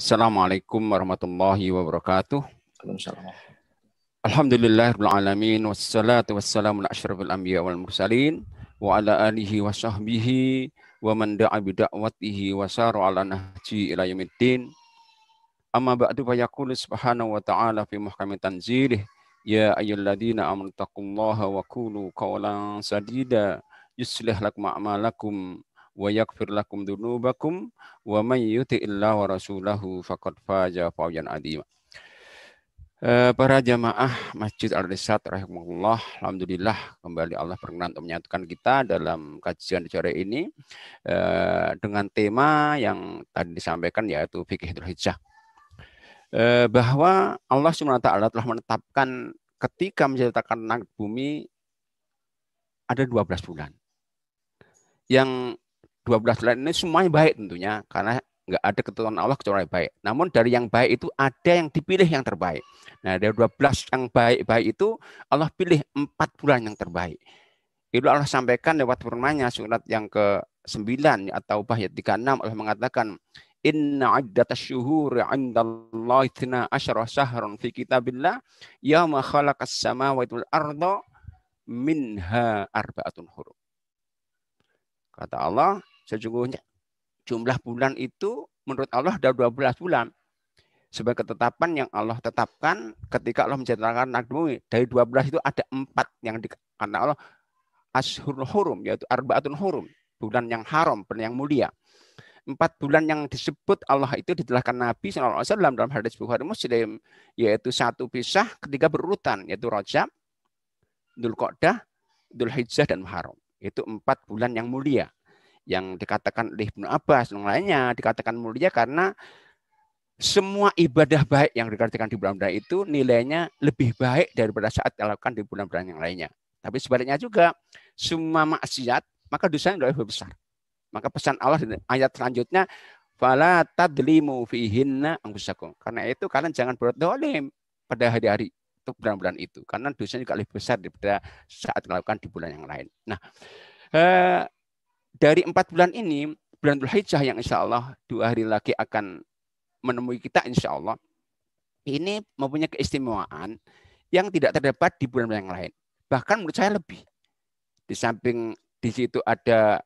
Assalamualaikum warahmatullahi wabarakatuh. Waalaikumsalam. Alhamdulillahirabbil alamin wassalatu wassalamu ala asyrafil anbiya wal mursalin wa ala alihi wa sahbihi wa man da'a bi da'watihi wa sara ala nahji ila yaumiddin. Amma ba'du fa yaqulu subhanahu wa ta'ala fi muhkami tanzilih ya ayyuhalladzina amanu taqullaha wa qulu qawlan sadida yuslih lakum a'malakum wa yaghfir lakum dzunubakum wa may yuti'illah wa rasulahu faqad faza fawzan 'azima. Para jamaah Masjid Al-Irsyad rahimahullah, alhamdulillah kembali Allah berkenan untuk menyatukan kita dalam kajian sore ini dengan tema yang tadi disampaikan yaitu fikih Dzulhijjah. Bahwa Allah SWT telah menetapkan ketika menciptakan langit bumi ada 12 bulan. Yang 12 bulan ini semuanya baik tentunya karena nggak ada ketentuan Allah kecuali baik. Namun dari yang baik itu ada yang dipilih yang terbaik. Nah, dari 12 yang baik-baik itu Allah pilih 4 bulan yang terbaik. Itu Allah sampaikan lewat firman-Nya surat yang ke-9 atau ayat 36 Allah mengatakan inna 'iddatasy syuhuri 'indallahi 12 syahrun fi kitabillah yauma khalaqas samawati wal arda minha arba'atun hurum. Kata Allah, sesungguhnya jumlah bulan itu menurut Allah ada 12 bulan. Sebagai ketetapan yang Allah tetapkan ketika Allah menciptakan langit bumi. Dari 12 itu ada 4 yang dikatakan Allah ashurul hurum, yaitu arba'atun hurum. Bulan yang haram, bulan yang mulia. 4 bulan yang disebut Allah itu ditelaskan Nabi SAW dalam hadis Bukhari Muslim, yaitu satu pisah ketiga berurutan, yaitu Rajab, Dzulqa'dah, Dzulhijjah, dan Muharram. Itu 4 bulan yang mulia. Yang dikatakan oleh Ibnu Abbas dan lainnya dikatakan mulia karena semua ibadah baik yang dikerjakan di bulan-bulan itu nilainya lebih baik daripada saat dilakukan di bulan-bulan yang lainnya. Tapi sebaliknya juga semua maksiat maka dosanya lebih besar. Maka pesan Allah di ayat selanjutnya fala tadlimu fihinna anfusakum. Karena itu kalian jangan berbuat zalim pada hari-hari itu bulan-bulan itu karena dosanya juga lebih besar daripada saat dilakukan di bulan yang lain. Nah, dari 4 bulan ini, bulan Dzulhijjah yang insya Allah 2 hari lagi akan menemui kita insya Allah, ini mempunyai keistimewaan yang tidak terdapat di bulan yang lain. Bahkan menurut saya lebih. Di samping di situ ada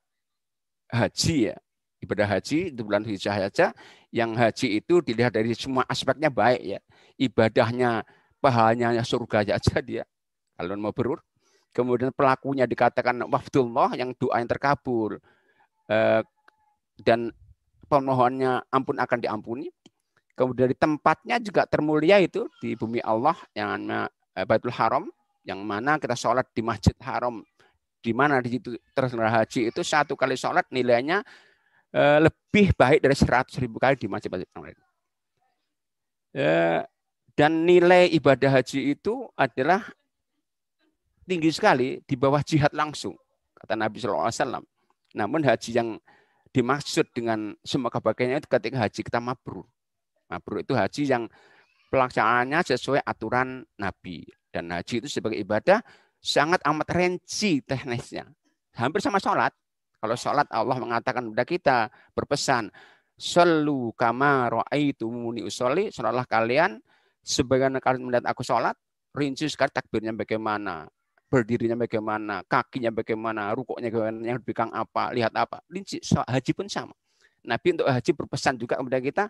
haji ya, ibadah haji di bulan Dzulhijjah saja, yang haji itu dilihat dari semua aspeknya baik ya. Ibadahnya, pahalanya surga saja dia, kalau mau berur. Kemudian pelakunya dikatakan wafdullah yang doa yang terkabul dan pemohonnya ampun akan diampuni. Kemudian di tempatnya juga termulia itu di bumi Allah yang namanya Baitul Haram, yang mana kita sholat di Masjid Haram, di mana di situ terselenggara haji itu satu kali sholat nilainya lebih baik dari 100.000 kali di masjid-masjid yang lain. Dan nilai ibadah haji itu adalah tinggi sekali di bawah jihad langsung, kata Nabi SAW. Namun haji yang dimaksud dengan semua kebaikannya itu ketika haji kita mabrur. Mabrur itu haji yang pelaksanaannya sesuai aturan Nabi. Dan haji itu sebagai ibadah sangat amat rinci teknisnya. Hampir sama sholat. Kalau sholat Allah mengatakan kepada kita, berpesan, Sallu kama ra'aitumuni usolli, sholatlah kalian sebagaimana kalian melihat aku sholat, rinci sekali takbirnya bagaimana, berdirinya bagaimana, kakinya bagaimana, rukuknya bagaimana, yang di belakang apa, lihat apa. Rinci, haji pun sama. Nabi untuk haji berpesan juga kepada kita,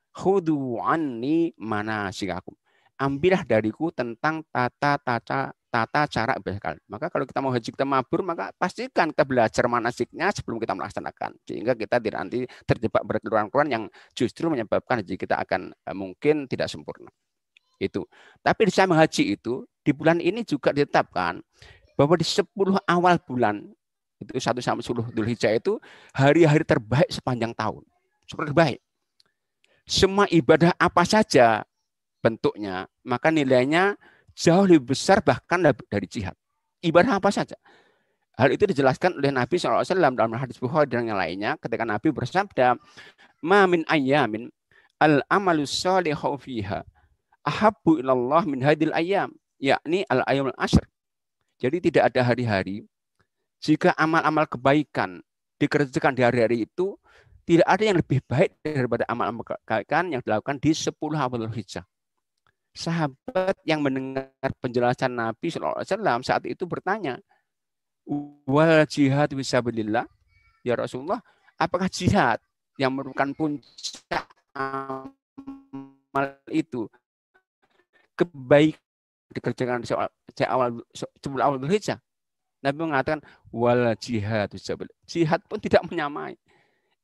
Khudu anni manasikakum. Ambillah dariku tentang tata cara ibadah kalian. Maka kalau kita mau haji kita mabur, maka pastikan kita belajar manasiknya sebelum kita melaksanakan. Sehingga kita tidak nanti terjebak berkeluaran-keluaran yang justru menyebabkan haji kita akan mungkin tidak sempurna. Itu. Tapi di samping haji itu, di bulan ini juga ditetapkan bahwa di 10 awal bulan, itu 1 sampai 10 Dzulhijjah itu hari-hari terbaik sepanjang tahun. Super terbaik. Semua ibadah apa saja bentuknya, maka nilainya jauh lebih besar bahkan dari jihad. Ibadah apa saja. Hal itu dijelaskan oleh Nabi SAW dalam hadis Bukhari dan yang lainnya ketika Nabi bersabda, "Ma min ayyamin al-amalu shalihu fiha ahabbu ilallah min hadil ayyam," yakni al-ayyamul ashr. Jadi tidak ada hari-hari jika amal-amal kebaikan dikerjakan di hari-hari itu Tidak ada yang lebih baik daripada amal-amal kebaikan yang dilakukan di 10 awal Dzulhijjah. Sahabat yang mendengar penjelasan Nabi SAW saat itu bertanya, wal jihad fisabilillah, ya Rasulullah, apakah jihad yang merupakan puncak amal itu kebaikan dikerjakan di awal 10 awal Dzulhijjah? Nabi mengatakan wal jihad fisabilillah. Jihad pun tidak menyamai.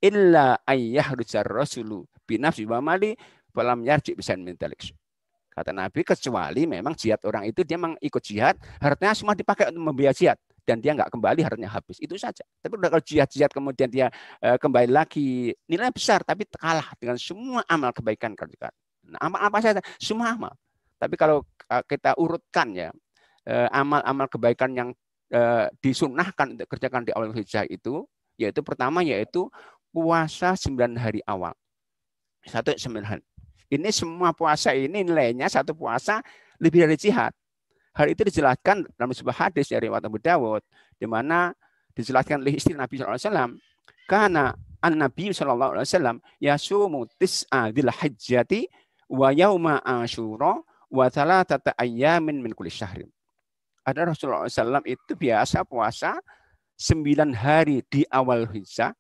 Illa ayyahrujar rasulu binafsi wa mali falam yarji bisan min dalik. Kata Nabi, kecuali memang jihad orang itu dia memang ikut jihad, hartanya semua dipakai untuk membiayai jihad dan dia nggak kembali, hartanya habis. Itu saja. Tapi kalau jihad kemudian dia kembali lagi, nilai besar tapi kalah dengan semua amal kebaikan. Nah, amal apa saja? Semua amal. Tapi kalau kita urutkan ya, amal-amal kebaikan yang disunahkan untuk kerjakan di awal Dzulhijjah itu, yaitu pertama yaitu puasa 9 hari awal. 9 hari. Ini semua puasa ini nilainya satu puasa lebih dari jihad. Hal itu dijelaskan dalam sebuah hadis dari Abu Dawud, di mana dijelaskan oleh istri Nabi SAW, karena an-Nabi SAW yasumu tis'a dzil hijjati wa yauma asyura wa thalathata ayyamin min kulli syahrin. Ada Rasulullah SAW itu biasa puasa 9 hari di awal Hijjah,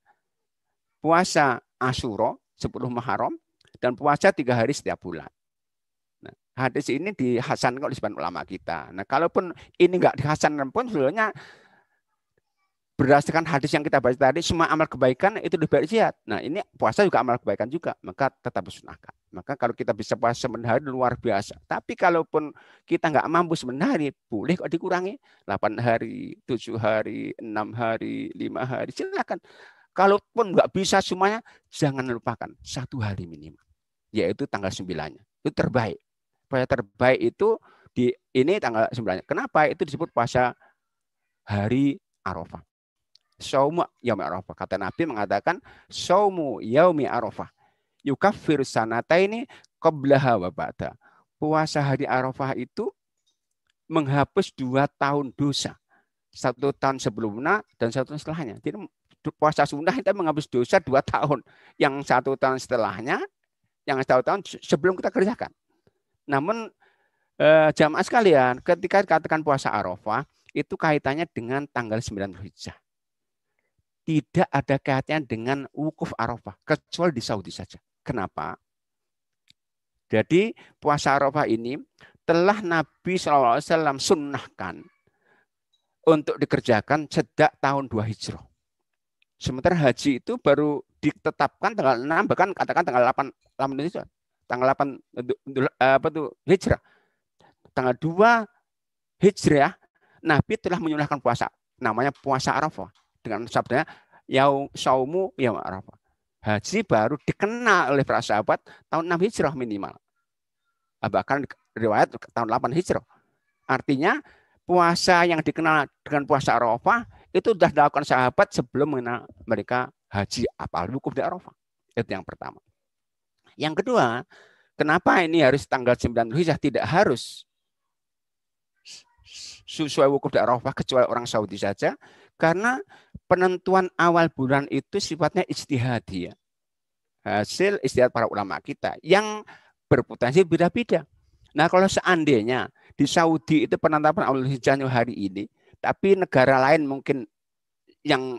puasa Asyura 10 Muharram, dan puasa 3 hari setiap bulan. Nah, hadis ini dihasankan oleh sebagian ulama kita. Nah, kalaupun ini nggak dihasankan pun sebenarnya berdasarkan hadis yang kita baca tadi, semua amal kebaikan itu lebih baik jihad. Nah, ini puasa juga amal kebaikan juga, maka tetap disunahkan. Maka kalau kita bisa puasa 9 hari luar biasa. Tapi kalaupun kita nggak mampu 9 hari, boleh kok dikurangi 8 hari, 7 hari, 6 hari, 5 hari, silakan. Kalaupun nggak bisa semuanya, jangan lupakan 1 hari minimal, yaitu tanggal 9-nya. Itu terbaik. Puasa terbaik itu ini tanggal 9-nya. Kenapa? Itu disebut puasa hari Arafah. Saumu yaumi Arafah. Kata Nabi mengatakan, saumu yaumi Arafah yukaffir sanataini qablaha wa ba'da. Puasa hari Arafah itu menghapus 2 tahun dosa. 1 tahun sebelumnya dan 1 tahun setelahnya. Jadi puasa sunnah itu menghapus dosa 2 tahun. Yang 1 tahun setelahnya, yang 1 tahun sebelum kita kerjakan. Namun jamaah sekalian, ketika dikatakan puasa Arafah, itu kaitannya dengan tanggal 9 Dzulhijjah. Tidak ada kaitannya dengan wukuf Arafah, kecuali di Saudi saja. Kenapa? Jadi puasa Arafah ini telah Nabi SAW sunnahkan untuk dikerjakan sejak tahun 2 Hijrah. Sementara haji itu baru ditetapkan tanggal 6, bahkan katakan tanggal 8 Hijrah. Tanggal 8 Hijrah. Tanggal 2 Hijrah, Nabi telah menyunahkan puasa. Namanya puasa Arafah. Dengan sabdanya, saumu yaum Arafah. Haji baru dikenal oleh para sahabat tahun 6 Hijrah minimal. Bahkan riwayat tahun 8 Hijrah. Artinya, puasa yang dikenal dengan puasa Arafah itu sudah dilakukan sahabat sebelum mengenal mereka haji, apalagi wukuf di Arafah. Itu yang pertama. Yang kedua, kenapa ini harus tanggal 9 Dzulhijjah, tidak harus sesuai wukuf di Arafah kecuali orang Saudi saja, karena penentuan awal bulan itu sifatnya ijtihadi, ya. Hasil ijtihad para ulama kita yang berpotensi beda-beda. Nah, kalau seandainya di Saudi itu penetapan awal Dzulhijjah hari ini, tapi negara lain mungkin yang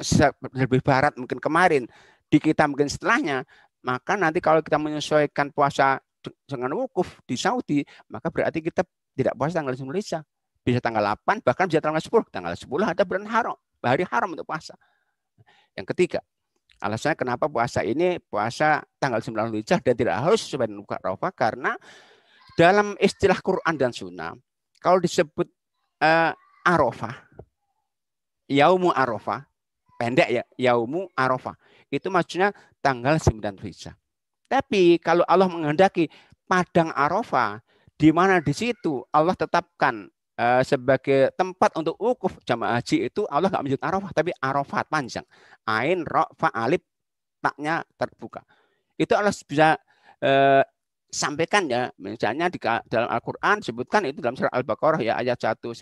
lebih barat mungkin kemarin, di kita mungkin setelahnya, maka nanti kalau kita menyesuaikan puasa dengan wukuf di Saudi, maka berarti kita tidak puasa tanggal 9 Dzulhijjah. Bisa tanggal 8, bahkan bisa tanggal 10. Tanggal 10 ada bulan haram, hari haram untuk puasa. Yang ketiga, alasannya kenapa puasa ini puasa tanggal 9 Dzulhijjah dan tidak harus sesuai dengan wukuf Arafah, karena dalam istilah Quran dan Sunnah, kalau disebut Arafah, Yaumu Arafah, pendek ya, Yaumu Arafah, itu maksudnya tanggal 9 Dzulhijjah. Tapi kalau Allah menghendaki padang Arafah, di mana di situ Allah tetapkan sebagai tempat untuk wukuf jamaah haji, itu Allah nggak menyebut Arafah, tapi Arafat panjang. Ain, Ra, Fa, Alif, taknya terbuka. Itu Allah bisa sampaikan ya, misalnya di dalam Al-Quran sebutkan itu dalam surah Al-Baqarah ya ayat 198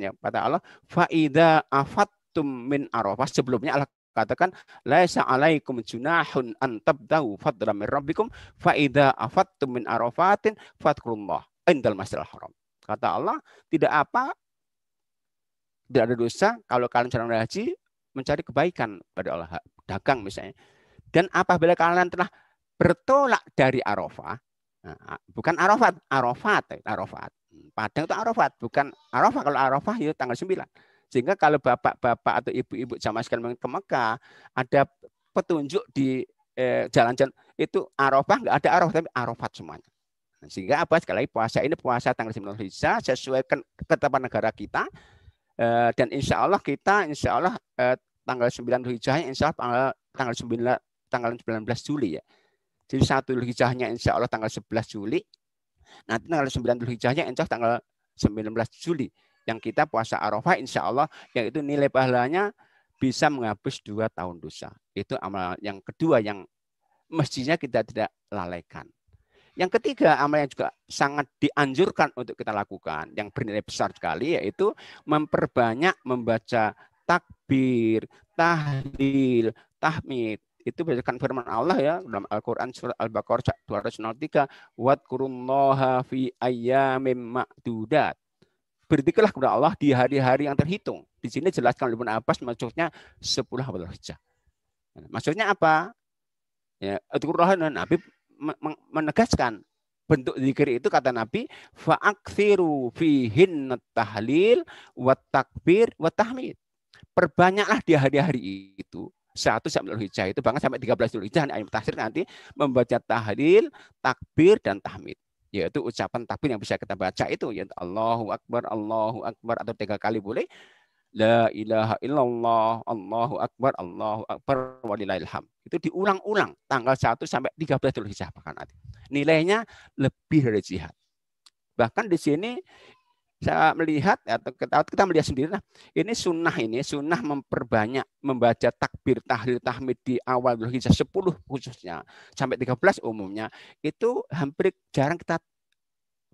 ya, kata Allah, fa idza afattum min Arafah, sebelumnya Allah katakan laisa alaikum junahun an tabda'u fadlan min rabbikum fa idza afattum min arafatin fadhkurullah indal masjidil haram. Kata Allah, tidak ada dosa kalau kalian sedang haji mencari kebaikan pada Allah, dagang misalnya. Dan apabila kalian telah bertolak dari Arafah, bukan Arafat. Padang itu Arafat, bukan Arafah. Kalau Arafah itu tanggal 9. Sehingga kalau bapak-bapak atau ibu-ibu jamaah sekalian ke Mekah, ada petunjuk di jalan-jalan itu Arafah, nggak ada Arafah, tapi Arafat semuanya. Sehingga apa? Sekali lagi puasa ini puasa tanggal 9 Dzulhijjah sesuai ketetapan negara kita. Dan insya Allah tanggal 9 Dzulhijjah insya Allah tanggal 19 Juli ya. Jadi 1 Dzulhijjahnya insya Allah tanggal 11 Juli. Nanti tanggal 9 Dzulhijjahnya insya Allah tanggal 19 Juli. Yang kita puasa Arafah insya Allah yang itu nilai pahalanya bisa menghapus 2 tahun dosa. Itu amal yang kedua yang mestinya kita tidak lalaikan. Yang ketiga, amal yang juga sangat dianjurkan untuk kita lakukan, yang bernilai besar sekali, yaitu memperbanyak membaca takbir, tahlil, tahmid. Itu berdasarkan firman Allah ya dalam Al-Quran surat Al-Baqarah 203, wadkurullaha fi ayyamim ma'dudat. Berzikirlah kepada Allah di hari-hari yang terhitung. Di sini jelaskan oleh Ibnu Abbas maksudnya 10 Dzulhijjah. Maksudnya apa? Ya, Nabi menegaskan bentuk zikir itu kata Nabi fa'aksiru fihin tahlil wa takbir wa tahmid. Perbanyaklah di hari-hari itu 1 sampai Dzulhijjah itu bahkan sampai 13 Dzulhijjah ayat tafsir nanti membaca tahlil, takbir dan tahmid. Yaitu ucapan takbir yang bisa kita baca itu ya Allahu Akbar atau 3 kali boleh. La ilaha illallah, Allahu Akbar walillahil hamd. Itu diulang-ulang tanggal 1 sampai 13 Dzulhijjah bahkan nanti. Nilainya lebih dari jihad. Bahkan di sini saya melihat atau kita melihat sendiri ini sunnah memperbanyak membaca takbir, tahlil, tahmid di awal Dzulhijjah 10 khususnya sampai 13 umumnya itu hampir jarang kita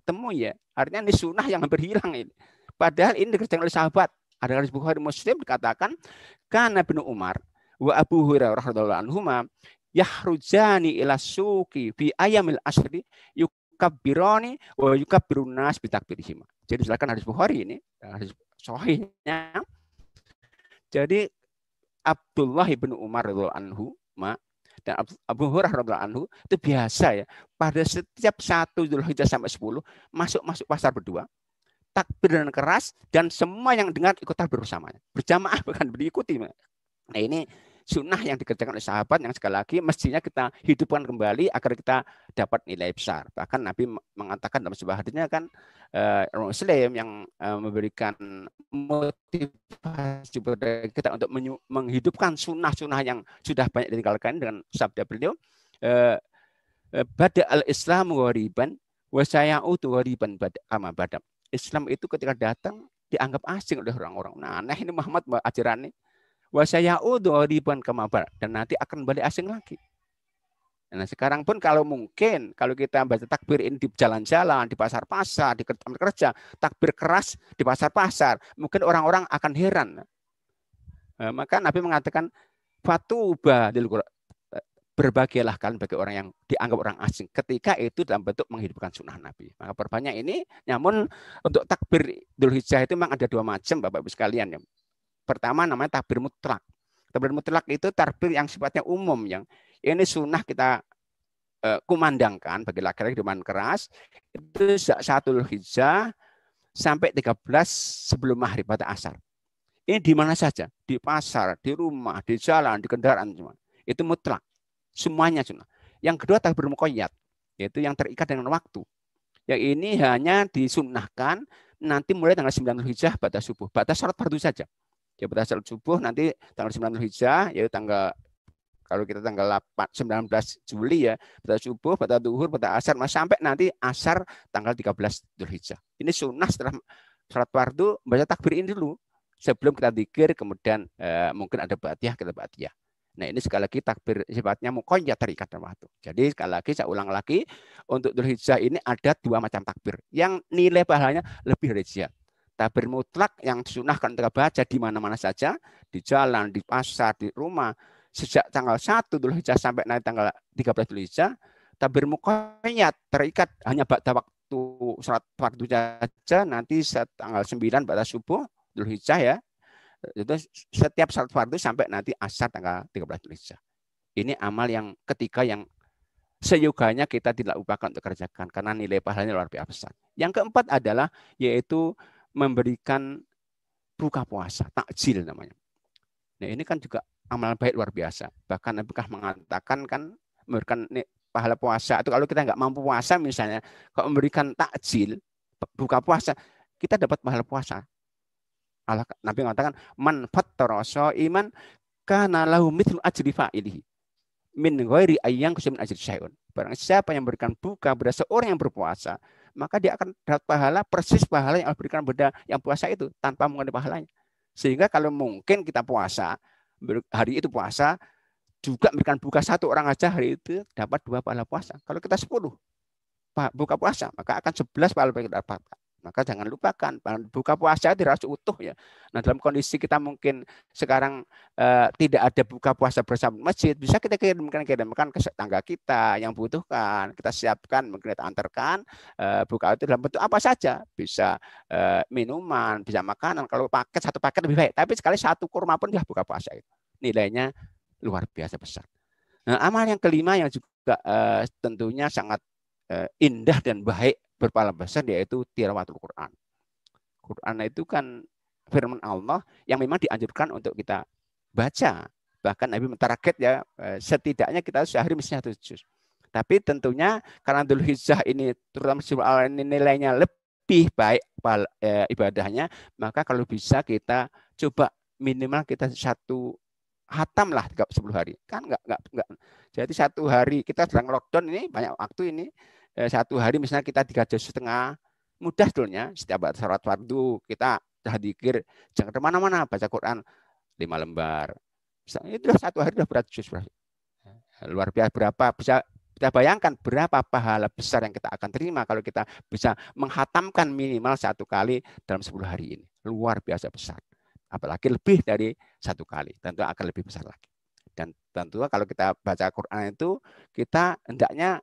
temui ya. Artinya ini sunnah yang hampir hilang ini. Padahal ini dikerjakan oleh sahabat. Ada hadis Bukhari Muslim dikatakan kana Ibnu Umar wa Abu Hurairah radhiyallahu anhuma yahrujani ila suqi fi ayamil asri yukabbirani wa yukabbirun nas bi takbirihim. Jadi silakan hadis Bukhari ini hadis sahihnya. Jadi Abdullah bin Umar radhiyallahu anhu dan Abu Hurairah radhiyallahu anhu itu biasa ya pada setiap 1 Dzulhijjah sampai 10 masuk pasar berdua takbir dan keras dan semua yang dengar ikut takbir bersamanya berjamaah bukan diikuti. Nah ini sunnah yang dikerjakan oleh sahabat yang sekali lagi mestinya kita hidupkan kembali agar kita dapat nilai besar. Bahkan Nabi mengatakan dalam sebuah hadisnya kan Muslim yang memberikan motivasi kepada kita untuk menghidupkan sunnah-sunnah yang sudah banyak ditinggalkan dengan sabda beliau bada al-islamu ghariban wa sayautu ghariban kama badam. Islam itu ketika datang dianggap asing oleh orang-orang. Nah, ini Muhammad ajaran ini. Wa sayaudu ghariban kama badam dan nanti akan balik asing lagi. Nah, sekarang pun kalau mungkin kalau kita baca takbir ini di jalan-jalan, di pasar-pasar, di tempat kerja, takbir keras di pasar-pasar, mungkin orang-orang akan heran. Maka Nabi mengatakan fatuba lil berbahagialah kalian bagi orang yang dianggap orang asing ketika itu dalam bentuk menghidupkan sunnah Nabi. Maka perbanyak ini, namun untuk takbir Dzulhijjah itu memang ada 2 macam Bapak Ibu sekalian. Pertama namanya takbir mutlak. Takbir mutlak itu takbir yang sifatnya umum yang ini sunnah kita kumandangkan bagi laki-laki dengan keras itu 1 Dzulhijjah sampai 13 sebelum maghrib pada asar. Ini di mana saja, di pasar, di rumah, di jalan, di kendaraan semua. Itu mutlak. Semuanya sunnah. Yang kedua takbir muqayyad, yaitu yang terikat dengan waktu. Yang ini hanya disunnahkan nanti mulai tanggal 9 Dzulhijjah pada subuh. Pada salat fardu saja. Ya pada salat subuh nanti tanggal 9 Dzulhijjah yaitu kalau kita tanggal 19 Juli ya, pada subuh, pada zuhur, pada asar, sampai nanti asar tanggal 13 Dzulhijjah. Ini sunnah setelah salat fardu baca takbir ini dulu. Sebelum kita zikir kemudian mungkin ada batiyah, kita batiyah. Nah ini sekali lagi takbir sifatnya muqayyad terikat dengan waktu. Jadi sekali lagi saya ulang lagi untuk Dzulhijjah ini ada 2 macam takbir yang nilai pahalanya lebih dari jihad. Takbir mutlak yang disunahkan kita baca di mana-mana saja, di jalan, di pasar, di rumah, sejak tanggal 1 Dzulhijjah sampai nanti tanggal 13 Dzulhijjah. Takbir muqayyad terikat hanya pada waktu sholat waktu saja, nanti tanggal 9 pada subuh Dzulhijjah ya. Itu setiap sholat fardu sampai nanti asar tanggal 13 Dzulhijjah. Ini amal yang ketiga yang seyoganya kita tidak lupakan untuk kerjakan karena nilai pahalanya luar biasa besar. Yang keempat adalah yaitu memberikan buka puasa, takjil namanya. Nah ini kan juga amal baik luar biasa. Bahkan Nabi mengatakan kan memberikan pahala puasa. Atau kalau kita nggak mampu puasa misalnya, kalau memberikan takjil, buka puasa, kita dapat pahala puasa. Nabi mengatakan, man fattara sha'iman kana lahu mithlu ajri fa'ilihi min ghairi ayyang kusimin ajri syai'un. Barang siapa yang memberikan buka pada seorang yang berpuasa, maka dia akan dapat pahala persis pahala yang diberikan pada yang puasa itu tanpa mengurangi pahalanya. Sehingga kalau mungkin kita puasa, hari itu puasa, juga memberikan buka satu orang aja hari itu dapat 2 pahala puasa. Kalau kita 10 buka puasa, maka akan 11 pahala yang kita dapatkan. Maka jangan lupakan, buka puasa tidak harus utuh ya. Nah dalam kondisi kita mungkin sekarang tidak ada buka puasa bersama masjid, bisa kita kirimkan ke tetangga kita yang butuhkan, kita siapkan, mungkin kita antarkan buka itu dalam bentuk apa saja, bisa minuman, bisa makanan. Kalau satu paket lebih baik, tapi sekali 1 kurma pun sudah buka puasa itu. Nilainya luar biasa besar. Nah amal yang kelima yang juga tentunya sangat indah dan baik berpahala besar yaitu tilawatul Quran. Quran itu kan firman Allah yang memang dianjurkan untuk kita baca. Bahkan Nabi mentarget ya setidaknya kita sehari mesti 1 juz. Tapi tentunya karena Dzulhijjah ini terutama ini nilainya lebih baik ibadahnya, maka kalau bisa kita coba minimal kita 1 hatam lah 10 hari. Kan enggak. Jadi 1 hari kita sedang lockdown ini banyak waktu ini. 1 hari misalnya kita 3 juz setengah, mudah sebetulnya. Setiap sholat fardu kita dzikir, jangan kemana-mana, baca Quran 5 lembar. Itu 1 hari sudah berat juz. Luar biasa berapa bisa kita bayangkan berapa pahala besar yang kita akan terima kalau kita bisa menghatamkan minimal 1 kali dalam 10 hari ini. Luar biasa besar. Apalagi lebih dari 1 kali, tentu akan lebih besar lagi. Dan tentu kalau kita baca Quran itu kita hendaknya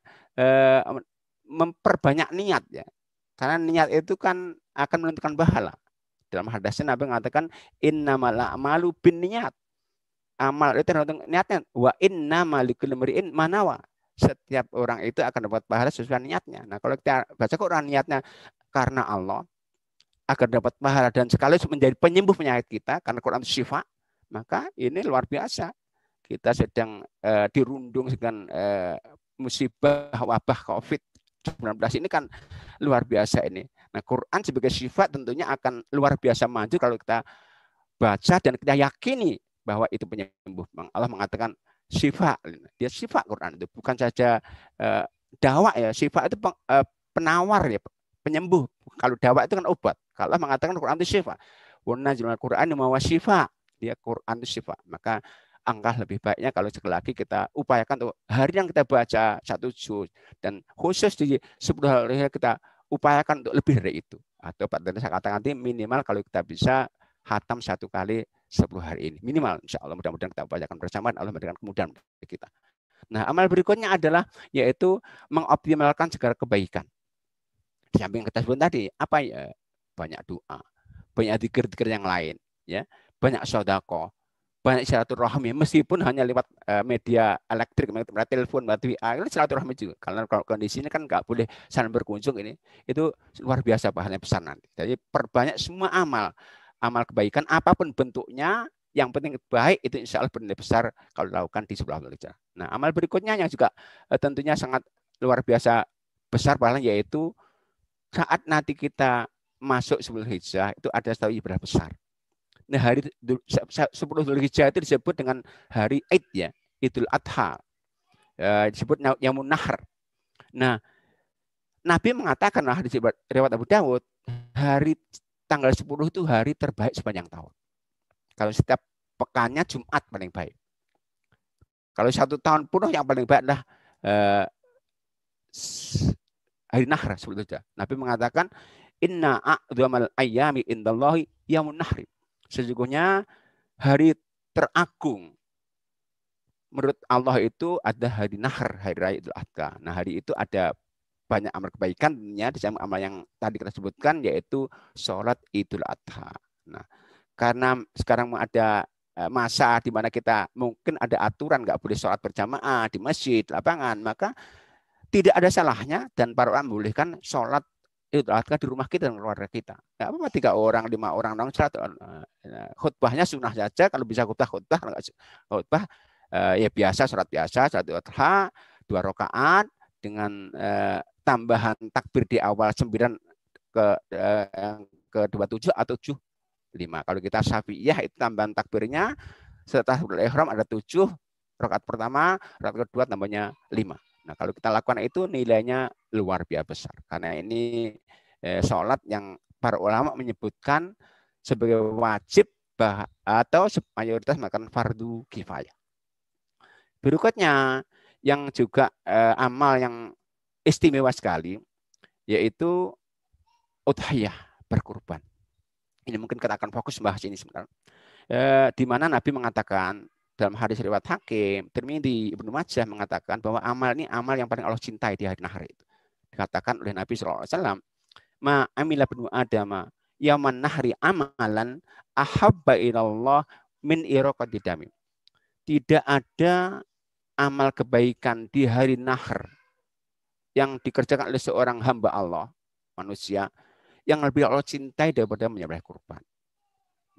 memperbanyak niat ya. Karena niat itu kan akan menentukan pahala. Dalam hadisnya Nabi mengatakan innamal a'malu binniyat. Amal itu tergantung niatnya. Wa innamal likulli imri'in ma nawa. Setiap orang itu akan dapat pahala sesuai niatnya. Nah, kalau kita baca Quran niatnya karena Allah agar dapat pahala dan sekaligus menjadi penyembuh penyakit kita karena Quran itu syifa, maka ini luar biasa. Kita sedang dirundung dengan musibah wabah COVID-19 ini kan luar biasa ini. Nah, Quran sebagai sifat tentunya akan luar biasa maju kalau kita baca dan kita yakini bahwa itu penyembuh. Allah mengatakan sifat, dia sifat Quran itu bukan saja dawa ya, sifat itu penawar ya, penyembuh. Kalau dawa itu kan obat. Kalau Allah mengatakan Quran itu sifat. Wa nazzalnal Qur'ana ma sifat. Dia Quran itu sifat. Maka angka lebih baiknya kalau sekali lagi kita upayakan untuk hari yang kita baca 1 juz dan khusus di 10 hari kita upayakan untuk lebih dari itu atau pada saya katakan nanti minimal kalau kita bisa khatam 1 kali 10 hari ini minimal insya Allah mudah-mudahan kita upayakan bersama Allah memberikan kemudahan bagi kita. Nah amal berikutnya adalah yaitu mengoptimalkan segala kebaikan. Di samping kita sebut tadi apa ya, banyak doa, banyak zikir-zikir yang lain ya, banyak sedekah, banyak silaturahmi meskipun hanya lewat media elektrik, lewat telepon, lewat WA, itu silaturahmi juga. Karena kalau kondisi ini kan nggak boleh saling berkunjung ini, itu luar biasa pahalanya besar nanti. Jadi perbanyak semua amal kebaikan apapun bentuknya, yang penting baik itu insya Allah bernilai besar kalau dilakukan di 10 Dzulhijjah. Nah amal berikutnya yang juga tentunya sangat luar biasa besar pahalanya yaitu saat nanti kita masuk 10 Dzulhijjah itu ada satu ibadah besar. Nah, hari 10 Dzulhijjah itu disebut dengan hari Id ya, Idul Adha. Disebut Yaumun Nahr. Nah, Nabi mengatakan di riwayat Abu Dawud, hari tanggal 10 itu hari terbaik sepanjang tahun. Kalau setiap pekannya Jumat paling baik. Kalau 1 tahun penuh yang paling baik adalah hari Nahr sebetulnya. Nabi mengatakan Inna a'dhamal ayyami indallahi yaumun nahri. Sesungguhnya hari teragung menurut Allah itu ada hari Nahr, hari Raya Idul Adha. Nah, hari itu ada banyak amal kebaikan, tentunya di samping amal yang tadi kita sebutkan, yaitu sholat Idul Adha. Nah, karena sekarang ada masa di mana kita mungkin ada aturan nggak boleh sholat berjamaah di masjid, lapangan, maka tidak ada salahnya dan para ulama membolehkan sholat Idul Adha di rumah kita dan keluarga kita. Nggak apa-apa 3 orang, 5 orang, sholat. Khutbahnya sunnah saja, kalau bisa khutbah, khutbah ya biasa, sholat biasa, sholat Idul Adha 2 rakaat dengan tambahan takbir di awal 9 ke 27 atau 75. Kalau kita Syafi'iyah itu tambahan takbirnya setelah ihram ada 7, rakaat pertama, rakaat kedua tambahnya 5. Nah, kalau kita lakukan itu nilainya luar biasa besar. Karena ini sholat yang para ulama menyebutkan sebagai wajib atau mayoritas melakukan fardu kifayah. Berikutnya yang juga amal yang istimewa sekali yaitu udhiyah, berkurban. Ini mungkin kita akan fokus bahas ini sebentar. Di mana Nabi mengatakan dalam hadis riwayat Hakim, Tirmidzi, Ibnu Majah mengatakan bahwa amal ini amal yang paling Allah cintai di hari Nahr itu. Dikatakan oleh Nabi SAW, ma amila bnu adama yaman nahri amalan ahabba ilallah min iraqati dami. Tidak ada amal kebaikan di hari Nahr yang dikerjakan oleh seorang hamba Allah, manusia, yang lebih Allah cintai daripada menyembelih kurban.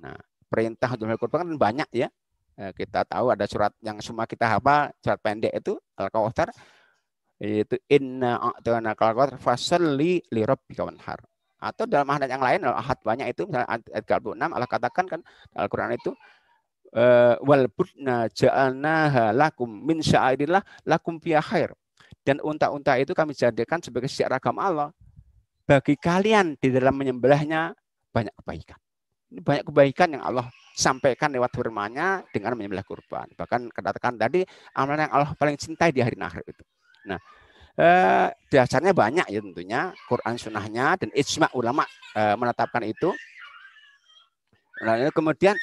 Nah, perintah untuk menyembelih kurban kan banyak ya. Kita tahu ada surat yang semua kita hafal, surat pendek itu Al-Kautsar, yaitu inna a'tana al-kautsar fasalli li rabbika wanhar. Atau dalam ayat yang lain ahad banyak itu, misalnya ayat 36 Allah katakan kan Al-Qur'an itu wal budna ja'alnaha lakum min sya'airillah lakum fiha khair. Dan unta-unta itu kami jadikan sebagai syiar agama Allah. Bagi kalian di dalam menyembelihnya banyak kebaikan. Ini banyak kebaikan yang Allah sampaikan lewat firman-Nya dengan menyembelih kurban. Bahkan katakan tadi amalan yang Allah paling cintai di hari Nahr itu. Nah, dasarnya banyak ya tentunya, Quran sunnahnya dan ijma ulama menetapkan itu. Nah, kemudian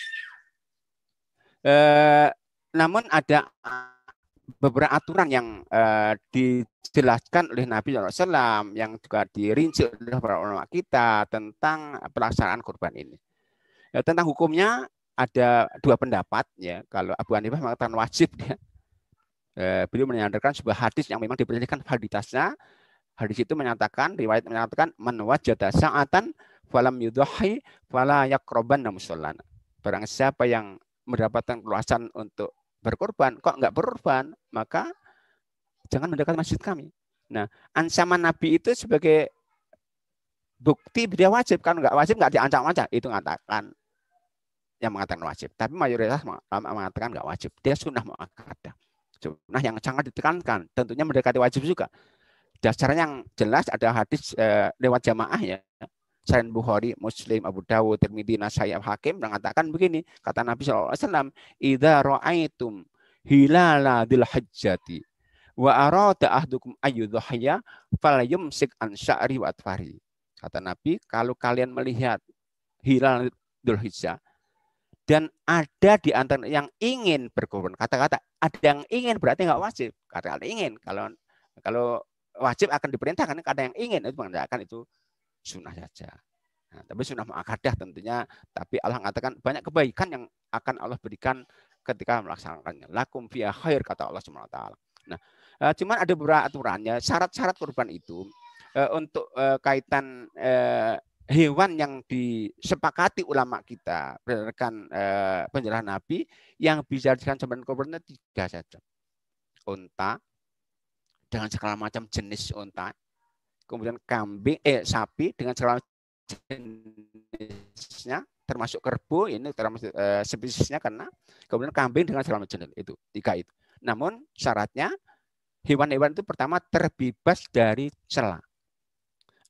namun ada beberapa aturan yang dijelaskan oleh Nabi SAW yang juga dirinci oleh para ulama kita tentang pelaksanaan kurban ini. Tentang hukumnya ada 2 pendapat ya. Kalau Abu Hanifah mengatakan wajib ya. Beliau menyandarkan sebuah hadis yang memang diperlihatkan validitasnya. Hadis itu menyatakan, riwayat menyatakan man wajada sa'atan falam yudhi fala yaqrabanna musallana. Barang siapa yang mendapatkan keluasan untuk berkorban, kok enggak berkorban, maka jangan mendekat masjid kami. Nah, ancaman Nabi itu sebagai bukti dia wajib, kan enggak wajib enggak diancam-ancam, itu mengatakan yang mengatakan wajib. Tapi mayoritas mengatakan enggak wajib. Dia sunnah muakkadah. Sunnah yang sangat ditekankan, tentunya mendekati wajib juga. Dasarnya yang jelas ada hadis lewat jamaah ya. Sahih Bukhari, Muslim, Abu Dawud, Tirmidzi, Nasai, Hakim mengatakan begini, kata Nabi SAW, idza ra'aitum hilala dzil hajjati wa arada ahdukum ayyudhhiya falyumsik an sya'ri wa atfari. Kata Nabi, kalau kalian melihat hilal Dzulhijjah dan ada di antara yang ingin berkorban, kata-kata ada yang ingin berarti enggak wajib. Kata ingin, kalau wajib akan diperintahkan, ada yang ingin itu mengatakan itu sunnah saja. Nah, tapi sunnah muakkadah tentunya. Tapi Allah mengatakan banyak kebaikan yang akan Allah berikan ketika melaksanakannya. Lakum fiha khair, kata Allah SWT. Nah, cuman ada beberapa aturannya. Syarat-syarat kurban itu untuk kaitan hewan yang disepakati ulama kita berdasarkan penjelasan Nabi yang bisa dijadikan sembelihan kurban 3 saja. Unta dengan segala macam jenis unta. Kemudian kambing, sapi dengan segala jenisnya, termasuk kerbau, ini termasuk spesiesnya karena kemudian kambing dengan segala macam jenis, itu 3 itu. Namun syaratnya hewan-hewan itu pertama terbebas dari cela.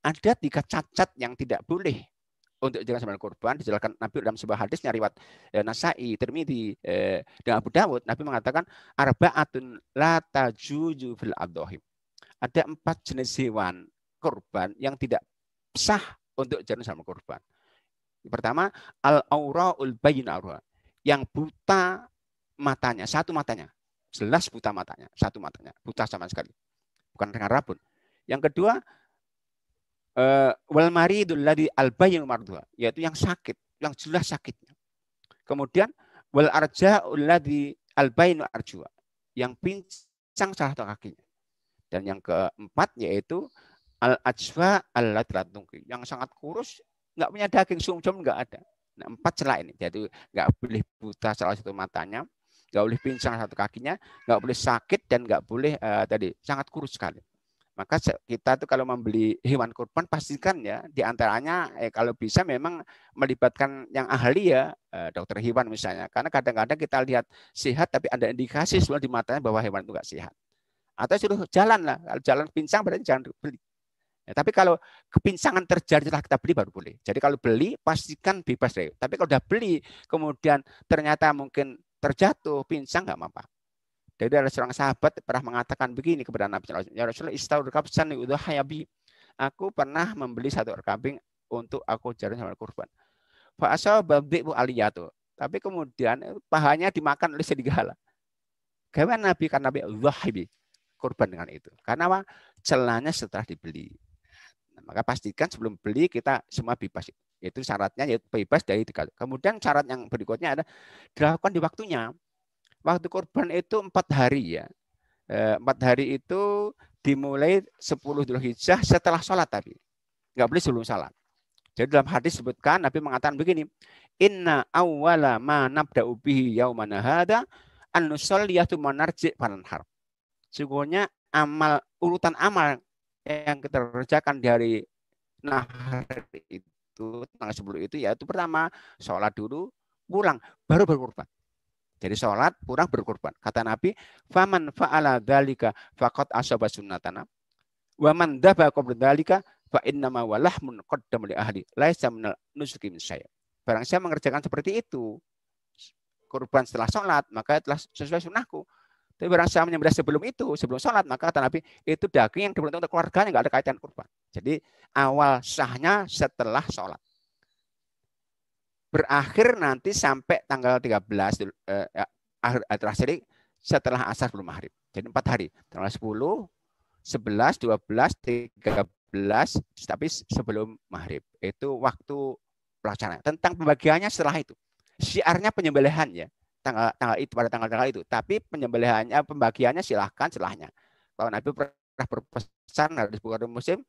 Ada 3 cacat yang tidak boleh untuk dijadikan sembelihan kurban, dijelaskan Nabi dalam sebuah hadisnya riwayat Nasai, Tirmidzi, dan Abu Dawud. Nabi mengatakan arba'atun la tajuju fil adhahim. Ada 4 jenis hewan kurban yang tidak sah untuk jalan sama kurban. Pertama, al-auraul bayin aura, yang buta matanya, satu matanya, jelas buta matanya, satu matanya, buta sama sekali, bukan dengan rabun. Yang kedua, wal maridul ladzi al-bayin mardua, yaitu yang sakit, yang jelas sakitnya. Kemudian wal arja'ul ladzi al-bayin arjua, yang pincang salah satu kakinya. Dan yang keempat yaitu al-ajwa al-latratungki, yang sangat kurus, nggak punya daging, sumsum nggak ada. Nah, 4 celah ini. Jadi nggak boleh buta salah satu matanya, nggak boleh pincang satu kakinya, nggak boleh sakit, dan nggak boleh tadi sangat kurus sekali. Maka kita tuh kalau membeli hewan kurban pastikan ya diantaranya kalau bisa memang melibatkan yang ahli ya, dokter hewan misalnya. Karena kadang-kadang kita lihat sehat tapi ada indikasi sebelum di matanya bahwa hewan itu nggak sehat. Atau suruh jalan lah, kalau jalan pincang berarti jangan beli. Ya, tapi kalau kepincangan terjadi setelah kita beli baru boleh. Jadi kalau beli pastikan bebas deh. Tapi kalau udah beli kemudian ternyata mungkin terjatuh pincang nggak apa-apa. Jadi ada seorang sahabat pernah mengatakan begini kepada Nabi Sallallahu Alaihi Wasallam, ya Rasulullah, istaurkabsan udhahayabi. Aku pernah membeli satu ekor kambing untuk aku jalan sama kurban. Fa asababbu aliyatu. Tapi kemudian pahanya dimakan oleh serigala. Gimana Nabi? Karena Nabi dhahibi, kurban dengan itu. Karena apa? Celahnya setelah dibeli. Nah, maka pastikan sebelum beli kita semua bebas. Itu syaratnya yaitu bebas dari tiga. Kemudian syarat yang berikutnya ada dilakukan di waktunya. Waktu kurban itu 4 hari ya. 4 hari itu dimulai 10 Dzulhijjah setelah sholat tadi. Nggak boleh sebelum sholat. Jadi dalam hadis sebutkan Nabi mengatakan begini, Inna awwala ma nabda'u bihi yaumana hada an nusalliyatu manarji' fananhar. Sesungguhnya urutan amal yang kita kerjakan dari nahar itu tanggal 10 itu yaitu pertama sholat dulu, pulang, baru berkurban. Jadi sholat, pulang, berkurban. Kata Nabi, faman fa'ala dzalika faqad asaba sunnatana wa man dzaba qabla dzalika fa innama walahmun qaddam li ahli laisa minal nusuki min syai'. Barang saya mengerjakan seperti itu, kurban setelah sholat, maka telah sesuai sunnahku. Tapi barang saya menyembelih sebelum itu, sebelum sholat, maka kata Nabi, itu daging yang diperuntukkan untuk keluarganya, nggak ada kaitan kurban. Jadi awal sahnya setelah sholat. Berakhir nanti sampai tanggal 13, terakhir setelah asar belum maghrib. Jadi 4 hari. Tanggal 10, 11, 12, 13, tapi sebelum maghrib. Itu waktu pelaksanaan. Tentang pembagiannya setelah itu. Syiarnya penyembelihan ya. Tanggal itu pada tanggal itu, tapi penyembelihannya pembagiannya silahkan setelahnya. Kalau Nabi pernah berpesan dari Bukhari Muslim,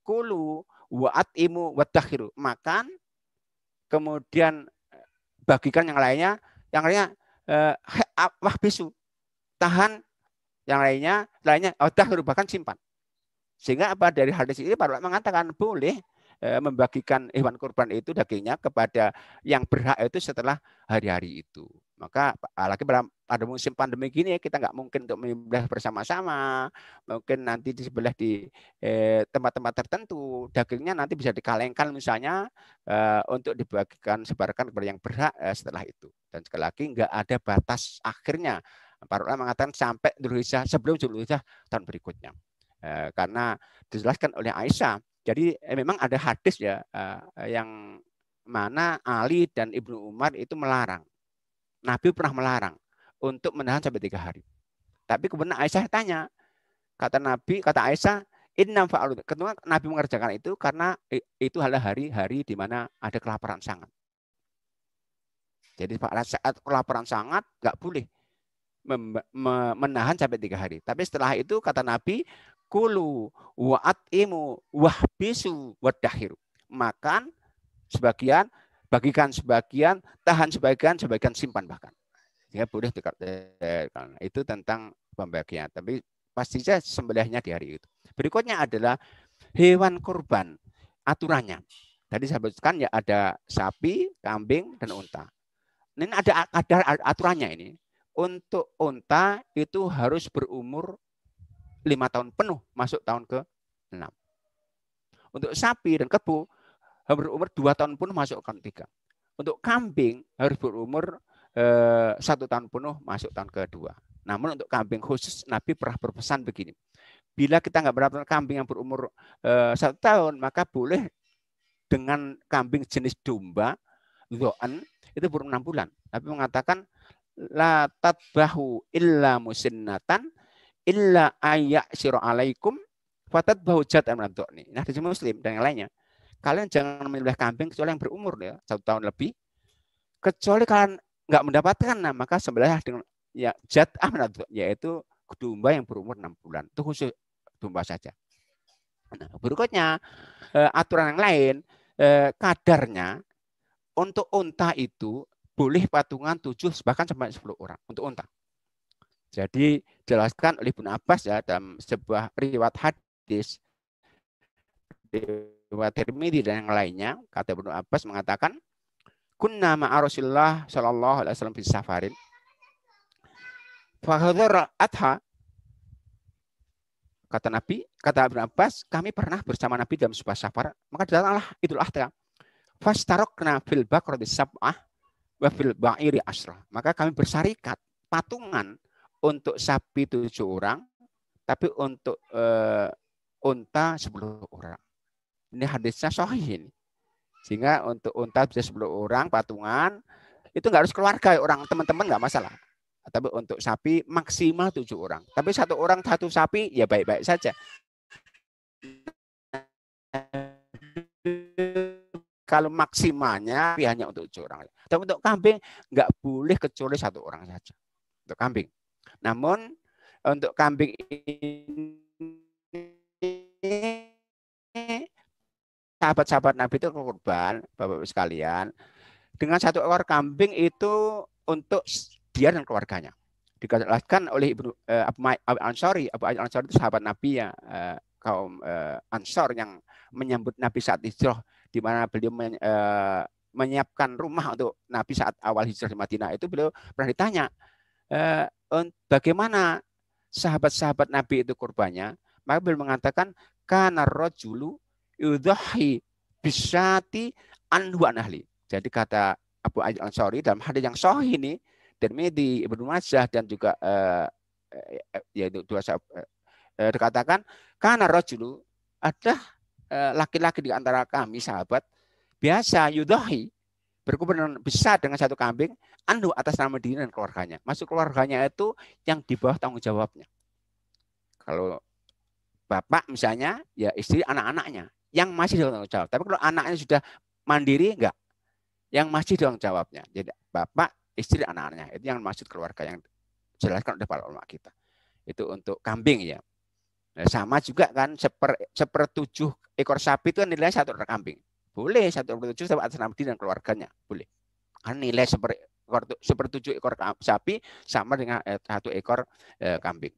kulu wa'atimu wadakhiru, makan kemudian bagikan yang lainnya wahbisu, tahan yang lainnya wadakhiru, bahkan simpan. Sehingga apa dari hadis ini para ulama mengatakan boleh membagikan hewan kurban itu dagingnya kepada yang berhak itu setelah hari-hari itu. Maka lagi pada musim pandemi gini kita nggak mungkin untuk menyembelih bersama-sama. Mungkin nanti disembelih di tempat-tempat tertentu. Dagingnya nanti bisa dikalengkan misalnya untuk dibagikan sebarkan kepada yang berhak setelah itu. Dan sekali lagi nggak ada batas akhirnya. Para ulama mengatakan sampai Dzulhijjah, sebelum Dzulhijjah tahun berikutnya. Karena dijelaskan oleh Aisyah. Jadi memang ada hadis ya yang mana Ali dan Ibnu Umar itu melarang. Nabi pernah melarang untuk menahan sampai 3 hari. Tapi kemudian Aisyah tanya, kata Nabi, kata Aisyah, innam fa'alu. Ketika Nabi mengerjakan itu karena itu adalah hari-hari di mana ada kelaparan sangat. Jadi saat kelaparan sangat nggak boleh menahan sampai 3 hari. Tapi setelah itu kata Nabi, kulu wa'atimu wahbisu wadahiru. Makan sebagian, bagikan sebagian, tahan sebagian, sebagian simpan bahkan. Ya boleh dikatakan. Itu tentang pembagian. Tapi pastinya sembelihnya di hari itu. Berikutnya adalah hewan kurban. Aturannya. Tadi saya sebutkan ya ada sapi, kambing, dan unta. Ini ada aturannya ini. Untuk unta itu harus berumur 5 tahun penuh masuk tahun ke-6. Untuk sapi dan kebo harus berumur 2 tahun penuh masuk tahun 3. Untuk kambing harus berumur 1 tahun penuh masuk tahun ke-2. Namun untuk kambing khusus Nabi pernah berpesan begini. bila kita nggak mendapatkan kambing yang berumur 1 tahun, maka boleh dengan kambing jenis domba, zoan, itu berumur 6 bulan. Tapi mengatakan la tatbahu illa musinnatan illa ayya siro alaikum fatatbahu jat'an min ad-dhani. Nah, hadis Muslim dan yang lainnya. Kalian jangan menyembelih kambing kecuali yang berumur ya 1 tahun lebih. Kecuali kalian nggak mendapatkan, nah maka sembelihlah dengan ya jat'ah min ad-dhani, yaitu domba yang berumur 6 bulan. Itu khusus domba saja. Nah, berikutnya aturan yang lain, kadarnya untuk unta itu boleh patungan 7 bahkan sampai 10 orang untuk unta. Jadi jelaskan oleh Ibnu Abbas ya dalam sebuah riwayat hadis, riwayat Tirmidzi dan yang lainnya, kata Ibnu Abbas mengatakan, kunna ma'a Rasulullah sallallahu alaihi wasallam fi safarin. Fa hadara adha, kata Nabi, kata Ibnu Abbas, kami pernah bersama Nabi dalam sebuah safar, maka datanglah Idul Adha. Fastarokna fil baqrati sab'ah wa fil ba'iri asrah. Maka kami bersarikat patungan untuk sapi 7 orang, tapi untuk unta 10 orang. Ini hadisnya sahih ini. Sehingga untuk unta bisa 10 orang patungan, itu nggak harus keluarga, orang teman-teman nggak masalah. Tapi untuk sapi maksimal 7 orang. Tapi 1 orang 1 sapi ya baik-baik saja. Kalau maksimalnya hanya untuk 7 orang. Tapi untuk kambing nggak boleh kecuali 1 orang saja. Untuk kambing. Namun untuk kambing ini sahabat-sahabat Nabi itu kurban, Bapak-Bapak sekalian, dengan 1 ekor kambing itu untuk dia dan keluarganya. Dijelaskan oleh Abu Ansori. Abu Ansori itu sahabat Nabi ya, kaum Ansor yang menyambut Nabi saat hijrah, di mana beliau menyiapkan rumah untuk Nabi saat awal hijrah di Madinah. Itu beliau pernah ditanya, bagaimana sahabat-sahabat Nabi itu kurbannya? Maka beliau mengatakan, kana rajulu yudhahi bisyati anhu anahli. Jadi kata Abu Ayyub Ansori dalam hadis yang sahih ini, Tirmidzi, Ibnu Majah dan juga yaitu dua dikatakan kana rajulu, ada laki-laki di antara kami sahabat biasa yudhahi berkurban besar dengan 1 kambing anhu atas nama diri dan keluarganya. Masuk keluarganya itu yang di bawah tanggung jawabnya. Kalau bapak misalnya, ya istri anak-anaknya yang masih tanggung jawab. Tapi kalau anaknya sudah mandiri, enggak. Yang masih tanggung jawabnya. Jadi bapak, istri, anak-anaknya. Itu yang maksud keluarga yang dijelaskan oleh para ulama kita. Itu untuk kambing ya. Nah, sama juga kan 1/7 ekor sapi itu nilai 1 ekor kambing. Boleh 1/7 sama atas nama diri dan keluarganya. Boleh. Kan nilai 1/7 ekor sapi sama dengan 1 ekor kambing.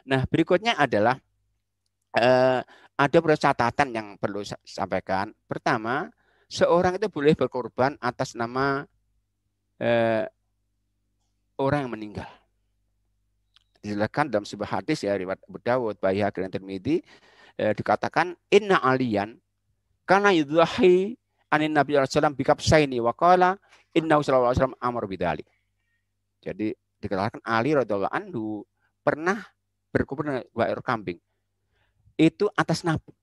Nah, berikutnya adalah ada beberapa catatan yang perlu saya sampaikan. Pertama, seorang itu boleh berkorban atas nama orang yang meninggal. Dijelaskan dalam sebuah hadis ya, riwayat Abu Dawud, Baihaqi dan Tirmidzi, dikatakan inna aliyan kana yudhahi anin Nabi sallallahu alaihi wasallam bikabsaini wa qala innahu sallallahu alaihi wasallam amar bidzalik. Jadi dikatakan Ali radhiyallahu anhu pernah berkorban 2 ekor kambing. Itu atas Nabi.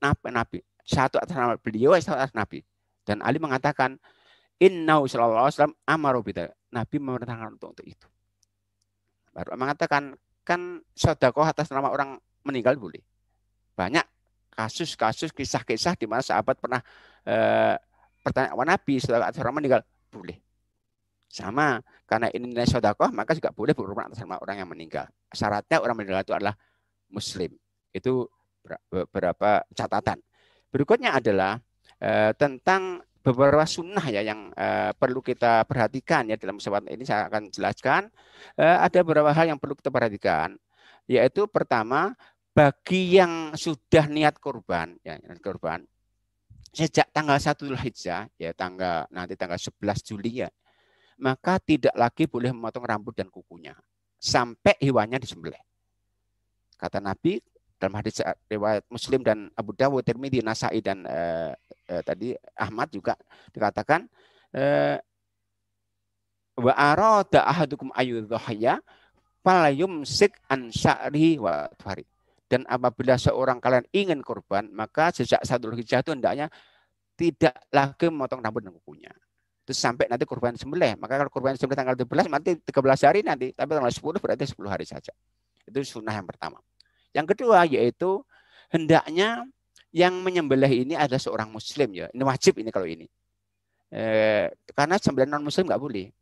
1 atas nama beliau, 1 atas Nabi. Dan Ali mengatakan, innahu sallallahu alaihi wasallam amaru bidzalik. Nabi memerintahkan untuk itu. Baru mengatakan, kan sedekah atas nama orang meninggal boleh. Banyak kasus-kasus, kisah-kisah di mana sahabat pernah bertanya kepada Nabi, sedekah atas orang meninggal boleh. Sama, karena ini nilai sedekah, maka juga boleh berkorban atas nama orang yang meninggal. Syaratnya orang meninggal itu adalah Muslim. Itu beberapa catatan. Berikutnya adalah tentang beberapa sunnah ya yang perlu kita perhatikan ya dalam kesempatan ini. Saya akan jelaskan ada beberapa hal yang perlu kita perhatikan, yaitu pertama, bagi yang sudah niat kurban ya, sejak tanggal 1 Dzulhijjah ya, nanti tanggal 11 Juli ya, maka tidak lagi boleh memotong rambut dan kukunya sampai hewannya disembelih. Kata Nabi dalam hadis riwayat Muslim dan Abu Dawud, Tirmidzi, Nasai dan tadi Ahmad juga dikatakan wa arada ahadukum ayyudhhiya falyumsik an sya'rihi wa thari. Dan apabila seorang kalian ingin kurban, maka sejak 1 Dzulhijjah itu hendaknya tidak lagi memotong rambut dan kukunya. Terus sampai nanti kurban sembelih. Maka kalau kurban sembelih tanggal 17 nanti 13 hari nanti, tapi tanggal 10 berarti 10 hari saja. Itu sunnah yang pertama. Yang kedua yaitu hendaknya yang menyembelih ini adalah seorang muslim ya. Ini wajib ini kalau ini. Karena sembelih non muslim nggak boleh.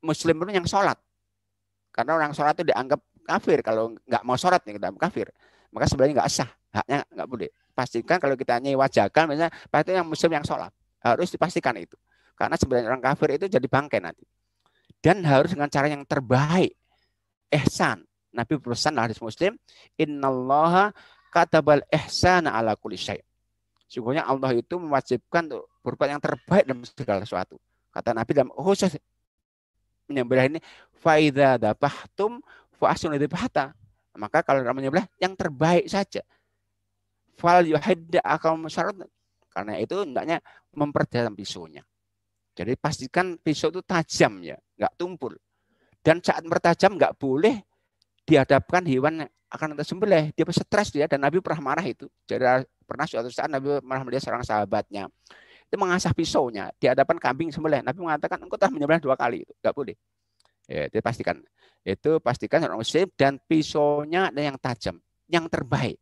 Muslim itu yang sholat. Karena orang sholat itu dianggap kafir. Kalau nggak mau sholat nih kita kafir. Maka sebenarnya nggak sah. Haknya nggak boleh. Pastikan kalau kita nyewa jagal misalnya, pasti yang muslim yang sholat. Harus dipastikan itu. Karena sebenarnya orang kafir itu jadi bangkai nanti. Dan harus dengan cara yang terbaik. Ihsan. Nabi berpesan hadis Muslim, innallaha katabal ihsana ala kulli syai'. Sungguhnya Allah itu mewajibkan untuk berbuat yang terbaik dalam segala sesuatu. Kata Nabi dalam khusus menyembelih ini, fa idza dzabhtum fa ahsinu dzibhata. Maka kalau menyembelih yang terbaik saja. Fal yuhidda akal musyarat. Karena itu hendaknya memperdalam pisaunya. Jadi pastikan pisau itu tajam ya, enggak tumpul. Dan saat bertajam enggak boleh dihadapkan hewan yang akan tersembelih. Dia stres dia, dan Nabi pernah marah itu. Jadi pernah suatu saat Nabi marah melihat seorang sahabatnya itu mengasah pisaunya di hadapan kambing sembelih. Nabi mengatakan engkau telah menyembelih 2 kali, itu enggak boleh. Ya, itu pastikan. Itu pastikan orang muslim dan pisaunya ada yang tajam, yang terbaik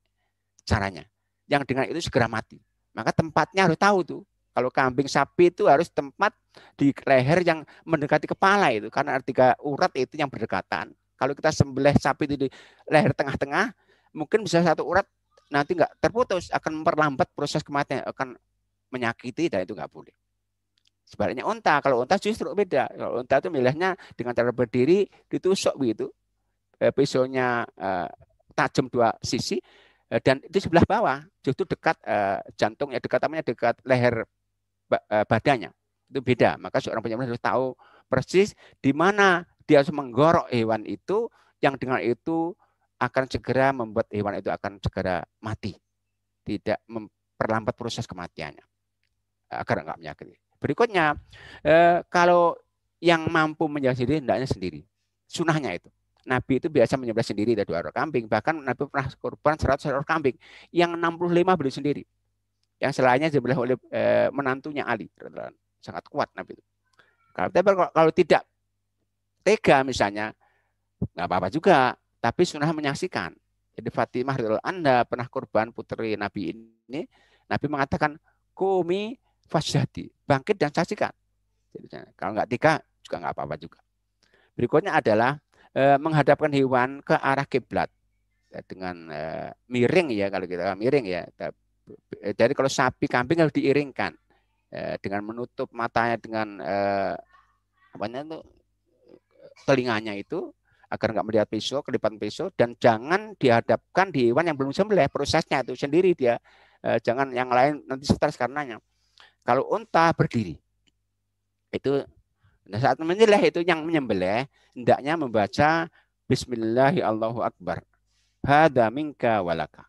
caranya. Yang dengan itu segera mati. Maka tempatnya harus tahu tuh. Kalau kambing sapi itu harus tempat di leher yang mendekati kepala itu, karena 3 urat itu yang berdekatan. Kalau kita sembelih sapi itu di leher tengah-tengah, mungkin bisa 1 urat nanti nggak terputus, akan memperlambat proses kematian, akan menyakiti, dan itu nggak boleh. Sebaliknya unta, kalau unta justru beda. Kalau unta itu milihnya dengan cara berdiri, ditusuk begitu, pisaunya tajam 2 sisi, dan itu sebelah bawah, justru dekat jantungnya, dekat leher badannya. Itu beda. Maka seorang penyembelih harus tahu persis di mana dia harus menggorok hewan itu, yang dengan itu akan segera membuat hewan itu akan segera mati. Tidak memperlambat proses kematiannya. Agar enggak menyakiti. Berikutnya, kalau yang mampu menyembelih sendiri, hendaknya sendiri. Sunahnya itu. Nabi itu biasa menyembelih sendiri dari 2 ekor kambing. Bahkan Nabi pernah kurban 100 ekor kambing. Yang 65 beli sendiri. Yang selainnya disembelih oleh menantunya Ali. Sangat kuat Nabi itu. Kalau tidak tega misalnya, nggak apa-apa juga. Tapi sunah menyaksikan. Jadi Fatimah radhiyallahu anha pernah kurban putri Nabi ini. Nabi mengatakan, kumi fasyhadi, bangkit dan saksikan. Jadi, kalau nggak tega juga nggak apa-apa juga. Berikutnya adalah menghadapkan hewan ke arah kiblat dengan miring ya, kalau kita miring ya. Jadi kalau sapi kambing harus diiringkan dengan menutup matanya dengan telinganya itu agar nggak melihat pisau, kelipan pisau, dan jangan dihadapkan di hewan yang belum sembelih, prosesnya itu sendiri dia, jangan yang lain nanti stres karenanya. Kalau unta berdiri, itu saat menyembelih itu yang menyembelih hendaknya membaca Bismillahi Allahu Akbar, hada minka walaka.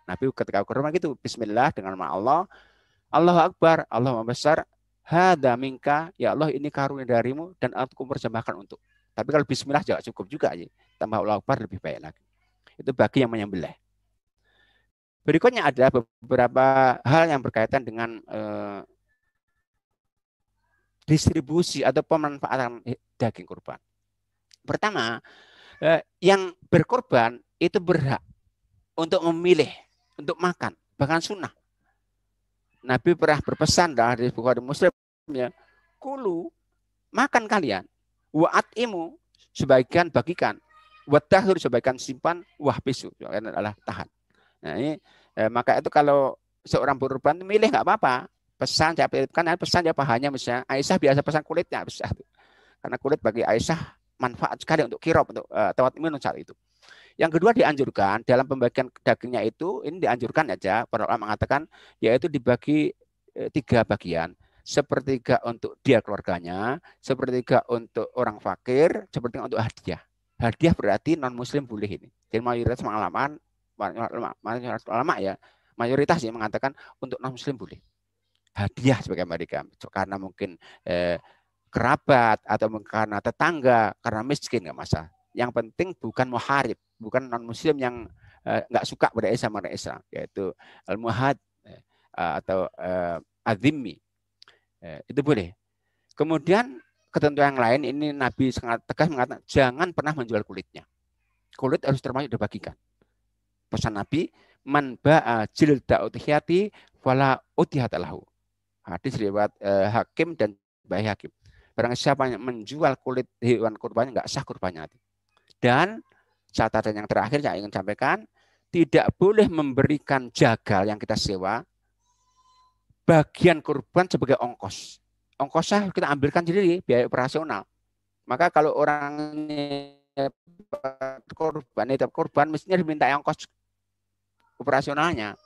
Nabi ketika kurban gitu, Bismillah dengan nama Allah, Allahu Akbar, Allah Maha Besar, hada minka, ya Allah ini karunia darimu dan aku persembahkan untuk. Tapi kalau Bismillah juga cukup juga aja, tambah Allahu Akbar lebih baik lagi. Itu bagi yang menyembelih. Berikutnya ada beberapa hal yang berkaitan dengan distribusi atau pemanfaatan daging kurban. Pertama, yang berkorban itu berhak untuk memilih, untuk makan, bahkan sunnah. Nabi pernah berpesan dalam hadis Bukhari Muslim, ya, kulu, makan kalian, wa'atimu, sebagian bagikan, wadahur, sebagian simpan, wahbisu, adalah tahan. Nah ini, maka itu kalau seorang berkorban milih nggak apa-apa. Pesan saya kan pesan ya pahalanya, misalnya Aisyah biasa pesan kulitnya, karena kulit bagi Aisyah manfaat sekali untuk kirab, untuk tawat imun saat itu. Yang kedua dianjurkan dalam pembagian dagingnya itu, ini dianjurkan aja, para ulama mengatakan, yaitu dibagi 3 bagian. Sepertiga untuk dia keluarganya, sepertiga untuk orang fakir, sepertiga untuk hadiah. Hadiah berarti non muslim boleh ini. Jadi mayoritas ulama ya, mayoritas yang mengatakan untuk non muslim boleh. Hadiah sebagai mereka, karena mungkin kerabat atau karena tetangga, karena miskin nggak masalah. Yang penting bukan muharib, bukan non muslim yang nggak suka pada Islam sama Islam, yaitu al-muhad atau azimmi. Itu boleh. Kemudian ketentuan yang lain ini Nabi sangat tegas mengatakan jangan pernah menjual kulitnya. Kulit harus termasuk dibagikan. Pesan Nabi, man ba'a jilda udhiyati fala udhiyata lahu. Hadis riwayat Hakim dan Baihaqi. Barang siapa yang menjual kulit hewan kurbannya enggak sah kurbannya. Dan catatan yang terakhir saya ingin sampaikan, tidak boleh memberikan jagal yang kita sewa bagian kurban sebagai ongkos. Ongkosnya kita ambilkan sendiri, biaya operasional. Maka kalau orang korban mestinya diminta ongkos operasionalnya.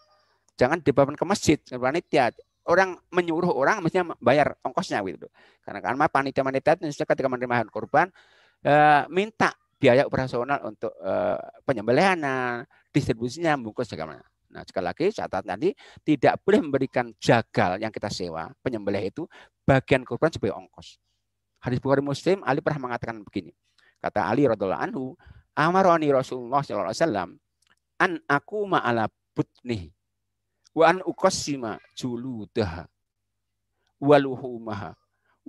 Jangan dibawa ke masjid, ke panitia. Orang menyuruh orang mestinya bayar ongkosnya gitu. Karena panitia itu ketika menerima korban minta biaya operasional untuk penyembelihan, distribusinya, bungkus segala macam. Nah, sekali lagi catat tadi tidak boleh memberikan jagal yang kita sewa, penyembelih itu bagian korban sebagai ongkos. Hadis Bukhari Muslim, Ali pernah mengatakan begini. Kata Ali radhiyallahu anhu, amaroni Rasulullah sallallahu alaihi wasallam an aku ma'ala butni wa an uqassima juludaha wa luhumaha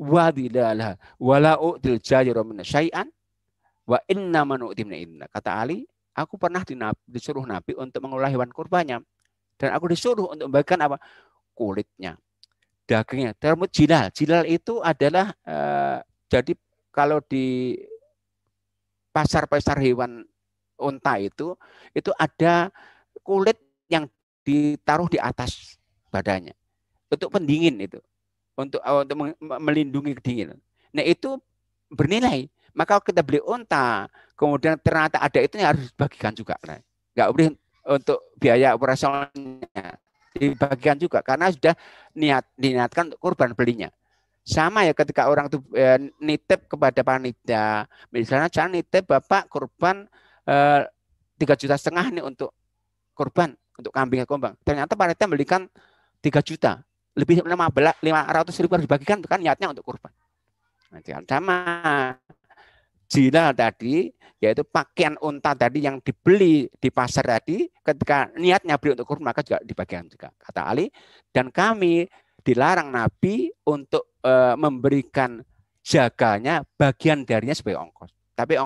wa dilalaha wa la u'til jajira min syai'an wa inna man u'timna inna. Kata Ali, aku pernah disuruh Nabi untuk mengolah hewan kurbannya. Dan aku disuruh untuk membagikan apa? Kulitnya, dagingnya, termasuk jilal. Jilal itu adalah jadi kalau di pasar-pasar hewan unta itu ada kulit yang ditaruh di atas badannya untuk pendingin itu, untuk melindungi kedinginan. Nah itu bernilai. Maka kita beli unta, kemudian ternyata ada itu yang harus dibagikan juga. Nah, nggak boleh untuk biaya operasionalnya dibagikan juga karena sudah diniatkan untuk kurban belinya. Sama ya ketika orang itu nitip kepada panitia, misalnya jangan nitip Bapak kurban 3,5 juta nih untuk kurban, untuk kambing kurban. Ternyata panitia belikan 3 juta, lebih 500 ribu harus dibagikan, kan niatnya untuk kurban. Nah, sama jilal tadi, yaitu pakaian unta tadi yang dibeli di pasar tadi, ketika niatnya beli untuk kurban, maka juga dibagikan juga. Kata Ali, dan kami dilarang Nabi untuk memberikan jaganya bagian darinya sebagai ongkos. Tapi